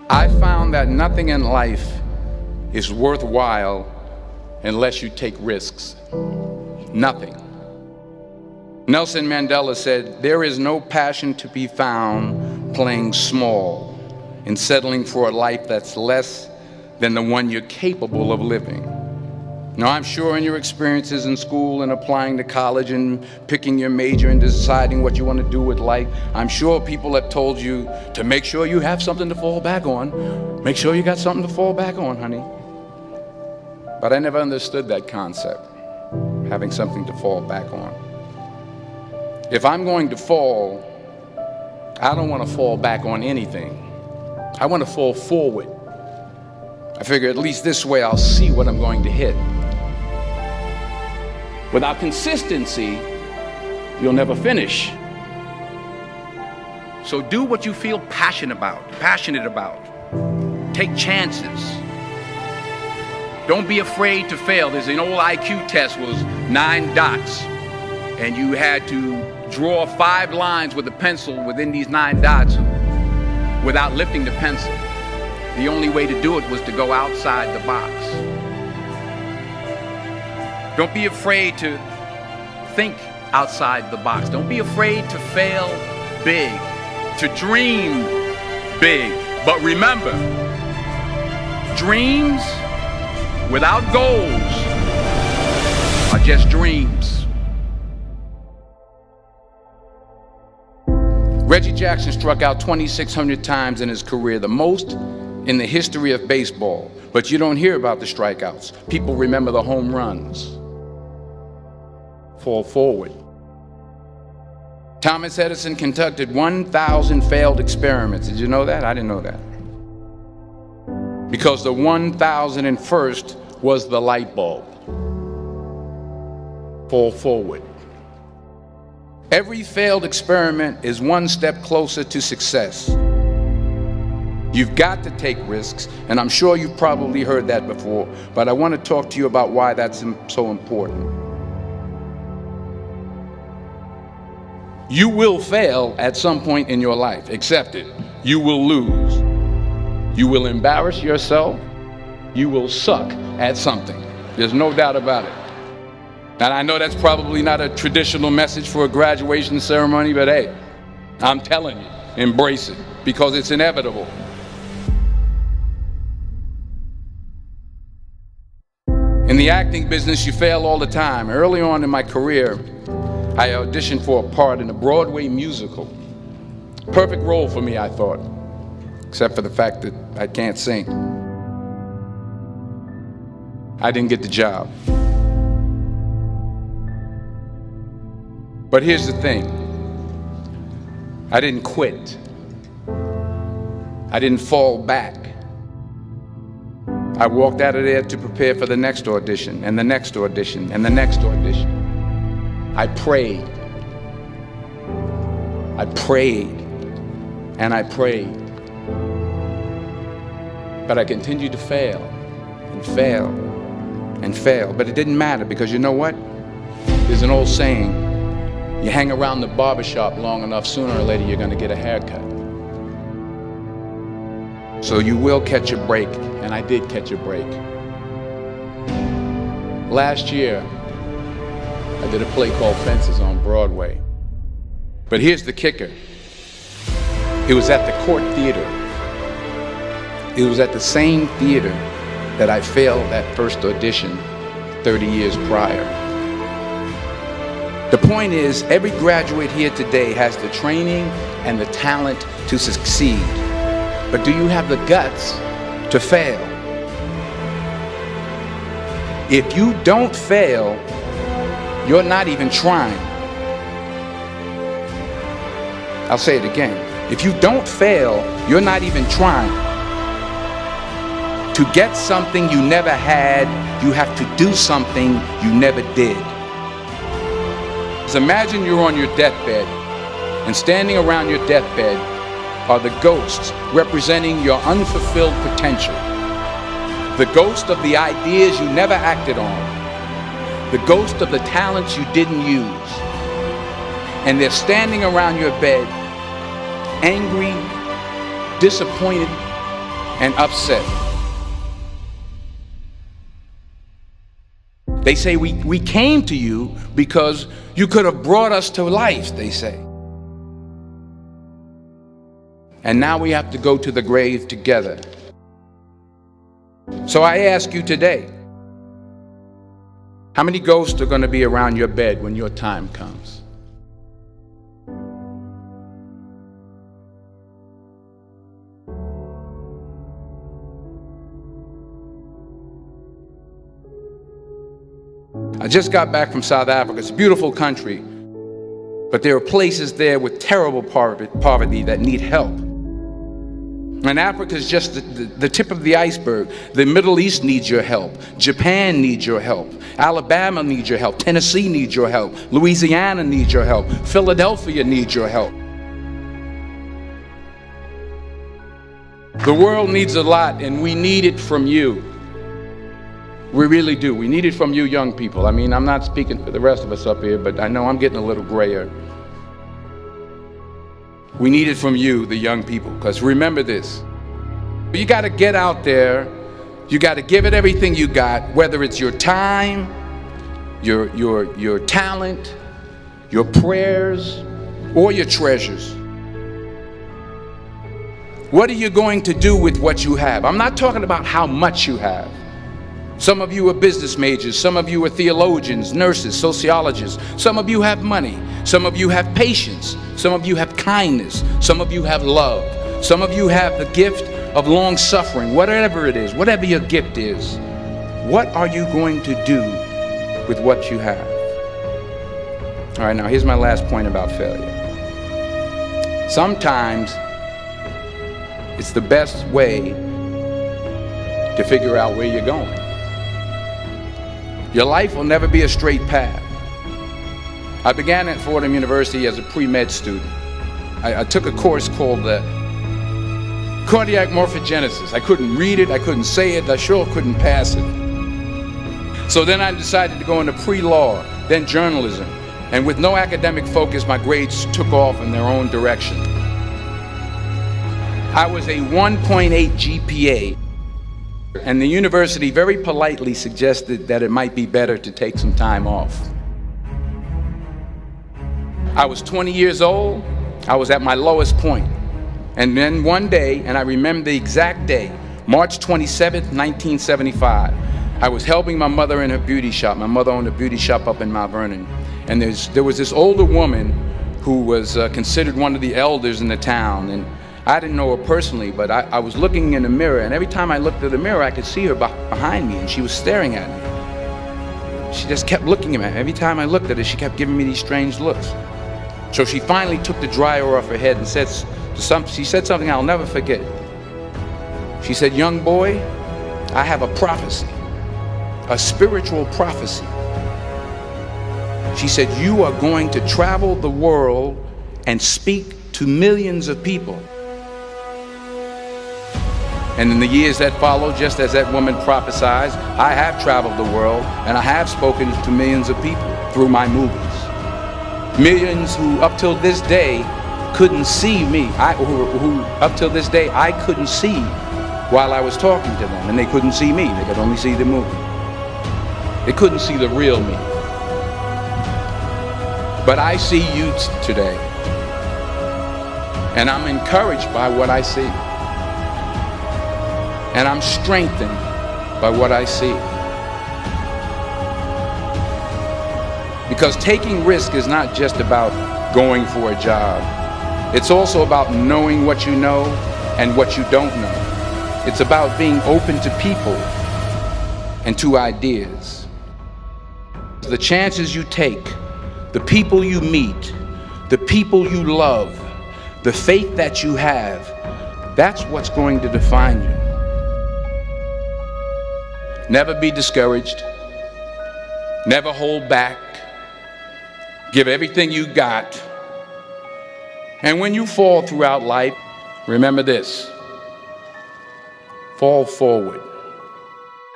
I found that nothing in life is worthwhile unless you take risks. Nothing. Nelson Mandela said, "There is no passion to be found playing small and settling for a life that's less than the one you're capable of living." Now, I'm sure in your experiences in school and applying to college and picking your major and deciding what you want to do with life, I'm sure people have told you to make sure you have something to fall back on. Make sure you got something to fall back on, honey. But I never understood that concept, having something to fall back on. If I'm going to fall, I don't want to fall back on anything. I want to fall forward. I figure at least this way I'll see what I'm going to hit. Without consistency, you'll never finish. So do what you feel passionate about. Take chances. Don't be afraid to fail. There's an old IQ test, was 9 dots, and you had to draw 5 lines with a pencil within these 9 dots without lifting the pencil. The only way to do it was to go outside the box. Don't be afraid to think outside the box. Don't be afraid to fail big, to dream big. But remember, dreams without goals are just dreams. Reggie Jackson struck out 2,600 times in his career, the most in the history of baseball. But you don't hear about the strikeouts. People remember the home runs. Fall forward. Thomas Edison conducted 1,000 failed experiments. Did you know that? I didn't know that. Because the 1,001st was the light bulb. Fall forward. Every failed experiment is one step closer to success. You've got to take risks, and I'm sure you've probably heard that before, but I want to talk to you about why that's so important. You will fail at some point in your life. Accept it. You will lose. You will embarrass yourself. You will suck at something. There's no doubt about it. And I know that's probably not a traditional message for a graduation ceremony, but hey, I'm telling you, embrace it, because it's inevitable. In the acting business, you fail all the time. Early on in my career, I auditioned for a part in a Broadway musical. Perfect role for me, I thought, except for the fact that I can't sing. I didn't get the job. But here's the thing. I didn't quit. I didn't fall back. I walked out of there to prepare for the next audition, and the next audition, and the next audition. I prayed. I prayed, and I prayed. But I continued to fail, and fail, and fail. But it didn't matter, because you know what? There's an old saying, you hang around the barbershop long enough, sooner or later you're gonna get a haircut. So you will catch a break, and I did catch a break. Last year, I did a play called Fences on Broadway. But here's the kicker. It was at the Court Theater. It was at the same theater that I failed that first audition 30 years prior. The point is, every graduate here today has the training and the talent to succeed. But do you have the guts to fail? If you don't fail, you're not even trying. I'll say it again. If you don't fail, you're not even trying. To get something you never had, you have to do something you never did. So imagine you're on your deathbed, and standing around your deathbed are the ghosts representing your unfulfilled potential. The ghost of the ideas you never acted on. The ghost of the talents you didn't use. And they're standing around your bed, angry, disappointed, and upset. They say we came to you because you could have brought us to life, they say. And now we have to go to the grave together. So I ask you today, how many ghosts are going to be around your bed when your time comes? I just got back from South Africa. It's a beautiful country, but there are places there with terrible poverty that need help. And Africa is just the tip of the iceberg. The Middle East needs your help. Japan needs your help. Alabama needs your help. Tennessee needs your help. Louisiana needs your help. Philadelphia needs your help. The world needs a lot, and we need it from you. We really do. We need it from you young people. I mean, I'm not speaking for the rest of us up here, but I know I'm getting a little grayer. We need it from you, the young people, because remember this. You got to get out there. You got to give it everything you got, whether it's your time, your talent, your prayers, or your treasures. What are you going to do with what you have? I'm not talking about how much you have. Some of you are business majors, some of you are theologians, nurses, sociologists. Some of you have money, some of you have patience, some of you have kindness, some of you have love, some of you have the gift of long suffering. Whatever it is, whatever your gift is, what are you going to do with what you have? All right, now here's my last point about failure. Sometimes it's the best way to figure out where you're going. Your life will never be a straight path. I began at Fordham University as a pre-med student. I took a course called cardiac morphogenesis. I couldn't read it, I couldn't say it, I sure couldn't pass it. So then I decided to go into pre-law, then journalism. And with no academic focus, my grades took off in their own direction. I was a 1.8 GPA. And the university very politely suggested that it might be better to take some time off. I was 20 years old. I was at my lowest point. And then one day, and I remember the exact day, March 27th, 1975, I was helping my mother in her beauty shop. My mother owned a beauty shop up in Mount Vernon. And there was this older woman who was considered one of the elders in the town. And I didn't know her personally, but I was looking in the mirror, and every time I looked at the mirror, I could see her behind me, and she was staring at me. She just kept looking at me. Every time I looked at her, she kept giving me these strange looks. So she finally took the dryer off her head and she said something I'll never forget. She said, "Young boy, I have a prophecy, a spiritual prophecy." She said, "You are going to travel the world and speak to millions of people." And in the years that followed, just as that woman prophesied, I have traveled the world and I have spoken to millions of people through my movies. Millions who up till this day couldn't see me, who up till this day I couldn't see while I was talking to them, and they couldn't see me, they could only see the movie. They couldn't see the real me. But I see you today, and I'm encouraged by what I see. And I'm strengthened by what I see. Because taking risk is not just about going for a job. It's also about knowing what you know and what you don't know. It's about being open to people and to ideas. The chances you take, the people you meet, the people you love, the faith that you have, that's what's going to define you. Never be discouraged. Never hold back. Give everything you got. And when you fall throughout life, remember this: fall forward.